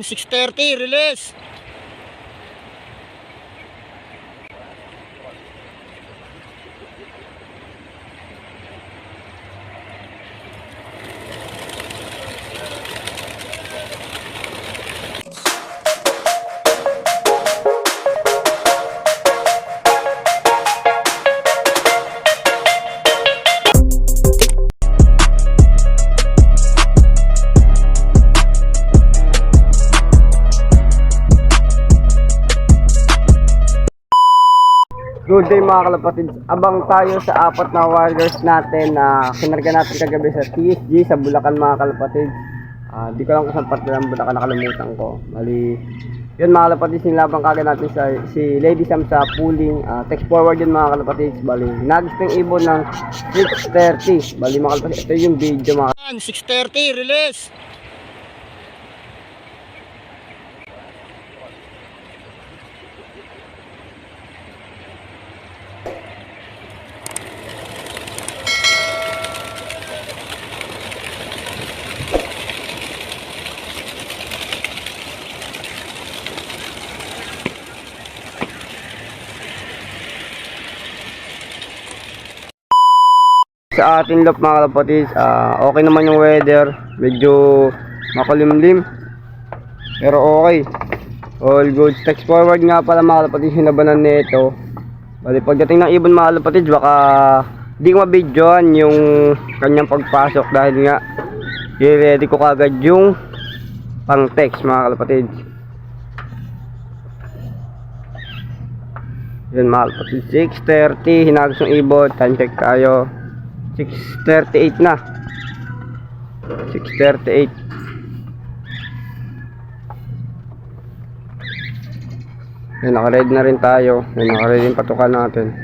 6:30 release. Good day mga kalapatid. Abang tayo sa apat na warriors natin na kinarga natin kagabi sa TSG sa Bulacan mga kalapatid. Di ko lang kung saan parte ng Bulacan, nakalimutan ko. Bali, yun mga kalapatid, sinilabang kagad natin si Lady Sam sa pooling. Text forward yun mga kalapatid. Bali, nag-spring ibon ng 6:30. Bali mga kalapatid, ito yung video mga 6:30 release. sa ating loob mga kalapatid. Okay naman yung weather, medyo makulimlim pero okay, all good. Text forward nga pala mga kalapatid, hinabanan nito. Bali pagdating ng ibon mga kalapatid, baka di ko mabidyoan yung kanyang pagpasok dahil nga i-ready ko kagad yung pang text mga kalapatid. Yun mga kalapatid, 6:30 hinagos yung ibon. Time check tayo, 6:38 na. 6:38. Yan, naka-ready na rin tayo. Yan, naka-ready yung patukan natin.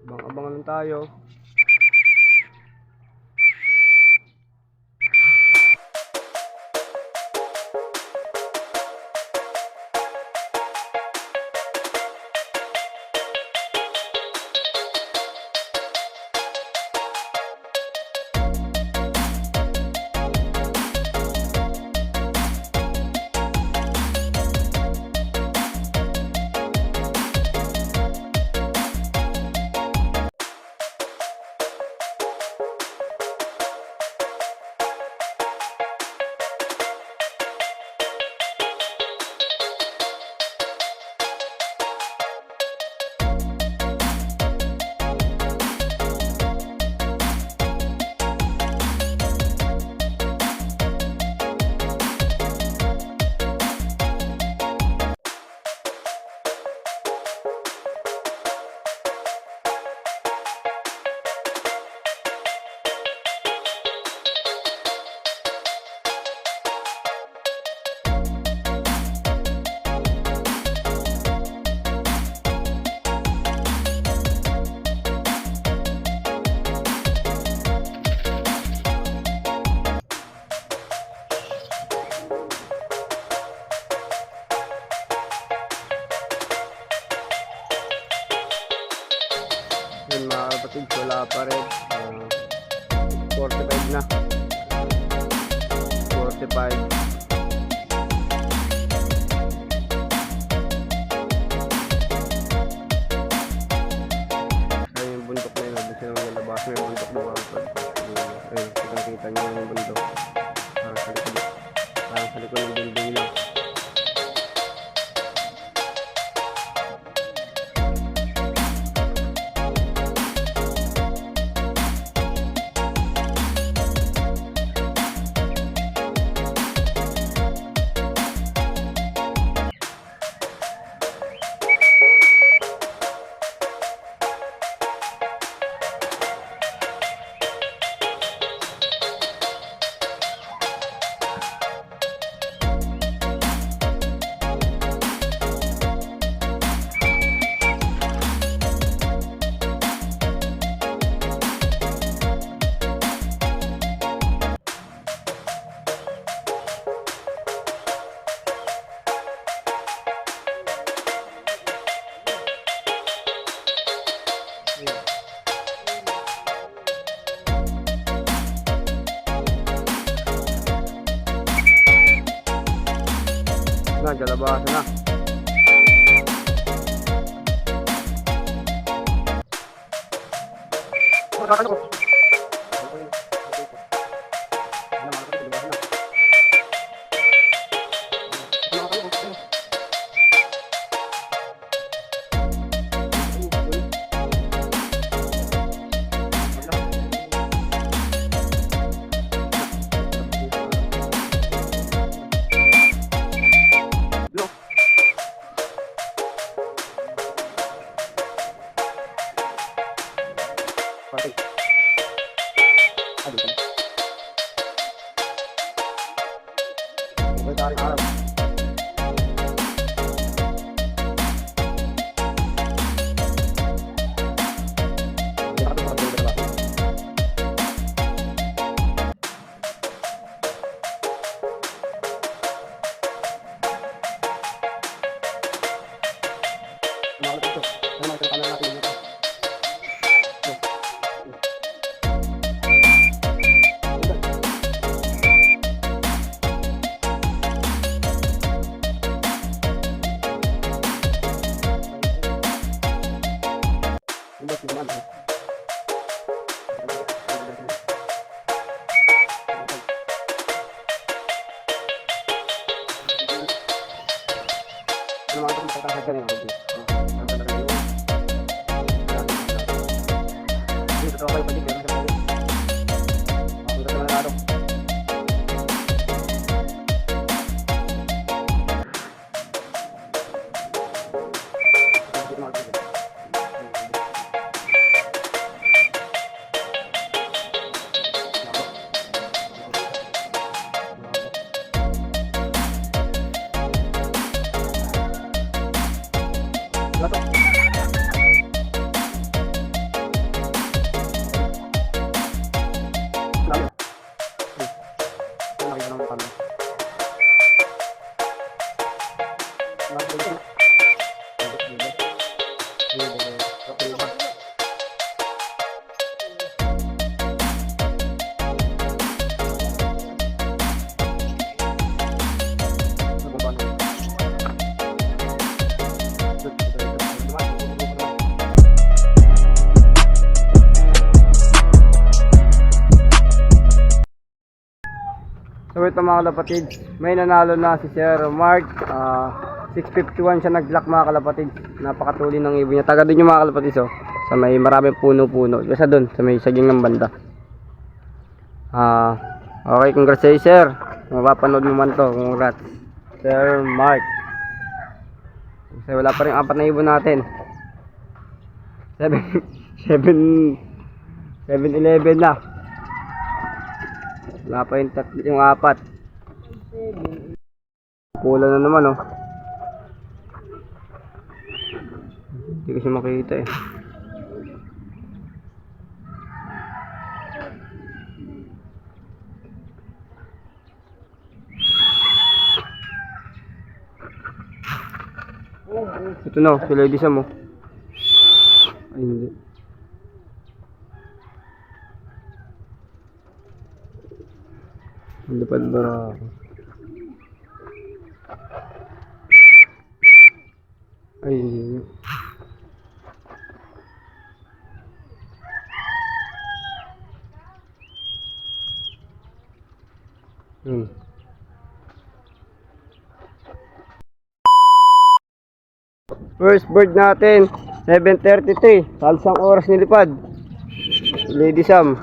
Abang-abangan lang tayo. Yun mga kapatid, wala pa rin. 45 na. 45. Ayun yung bundok na yun. Gusto naman nalabas mo yung bundok na mga kapatid. Ayun, kitang-kita nyo yung bundok. Parang sa likod. Parang sa likod ng building lang. na, jalabasa na. So ito mga kalapatid, may nanalo na si Sir Mark. 651 siya nag-block mga kalapatid. Napakatuli ng ibon niya. Taga doon yung mga kalapatid, so, sa may maraming puno-puno. Basta doon, sa may saging ng banda. Okay, congrats sa'yo sir. Mapapanood mo man to, congrats. Sir Mark. Kasi wala pa rin 4 na ibon natin. 7-11 na. Wala pa yung 4. Pula na naman oh. Hindi kasi makita eh. Ito na, si Lady Sam oh. Ay hindi. Lipad ba ako? Ay hindi. First bird natin 7:33, salsang oras nilipad. Lady Sam.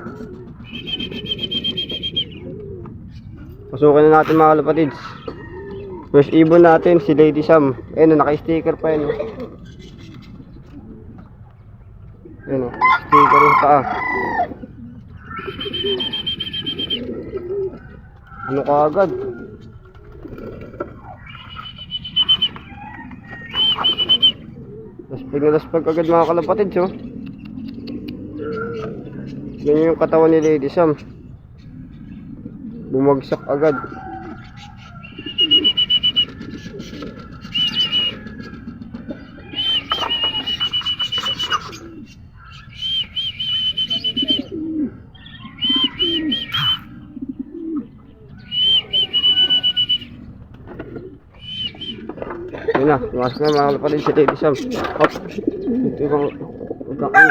Pasukin na natin mga kalapatids. First ibon natin si Lady Sam. Ayun, naka-sticker pa yun. Ayun, sticker yung paa. Ano ka agad? Laspag agad mga kalapatids oh. Ganyan yung katawan ni Lady Sam. Bumagsak agad. Ayun na, pumasok na mga kalapatid si Lady Sam. Hop. Ito kang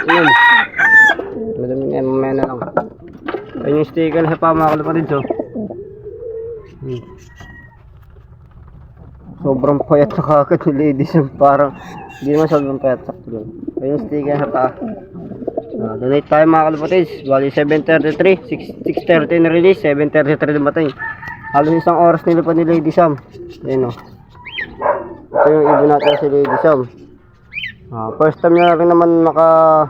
inom. Madami na yan, mamaya na lang. Ayun yung sticker sa pa mga kalapatid, so. Sobrang payat na kakad ni Lady Sam. Parang, hindi naman sobrang payat. Sakto lang. Ayun yung sticker sa pa. Donate tayo mga kalapatid. Bali 7:33, 6:30 na release, 7:33 na matay. Halos isang oras nilipad ni Lady Sam. Ayun o. Ito yung ibon natin si Lady Sam. First time niya rin maka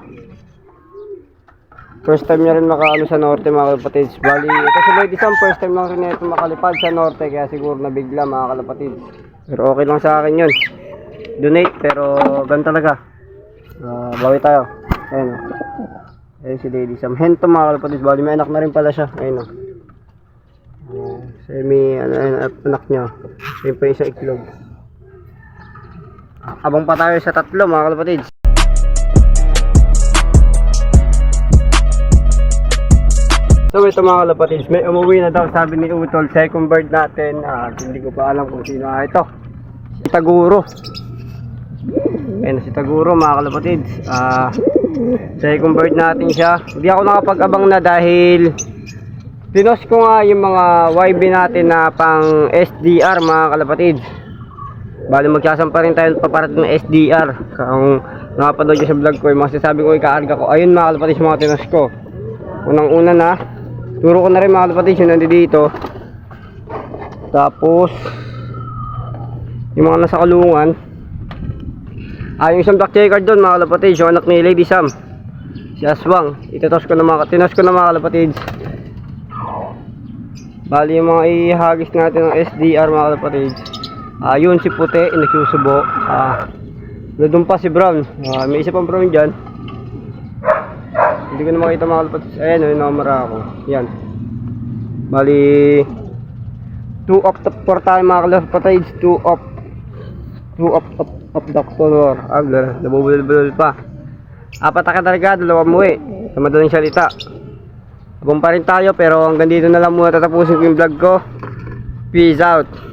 sa norte mga kalapatid. Bali, ito si Lady Sam, first time lang rin ito makalipad sa norte. Kaya siguro nabigla mga kalapatid. Pero okay lang sa akin yun. Donate, pero ganun talaga. Bawi tayo. Ayun o. Ayun si Lady Sam. Hento mga kalapatid. Bali, may anak na rin pala siya. Ayun o. Anak niya. Ayun pa yung sa iklog. Abang pa tayo sa tatlo mga kalapatid. So ito mga kalapatid, may umuwi na daw sabi ni Utol, second bird natin. Hindi ko pa alam kung sino ito. Si Taguro. Ayun si Taguro mga kalapatid. Second bird natin siya. Hindi ako nakapag-abang na dahil pinos ko nga yung mga YB natin na pang SDR mga kalapatid. Bali magsasampa rin tayo paparating ng SDR. Kung nakapanood nyo sa vlog ko, yung mga sasabi ko ikaarga ko. Ayun mga kalapatid yung mga tinos ko. Unang-una na, turo ko na rin mga kalapatid yung nandito. Tapos yung mga nasa kulungan. Yung isang black checkered doon mga kalapatid, yung anak ni Lady Sam, si Aswang. Tinos ko na mga kalapatid. Bali yung mga ihagis natin ng SDR mga kalapatid. Yun si Puti, nagsusubo. Doon pa si Brown. May isa pang Brown dyan. Hindi ko na makita mga kalapatid. Ayan, yung numera ako. Yan. Bali 2 up top 4 tayo mga kalapatid. 2 up the color. Nabubulol pa. 4 na talaga, 2 muwi. Sa madaling salita. Abang pa rin tayo, pero hanggang dito na lang muna tatapusin ko yung vlog ko. Peace out.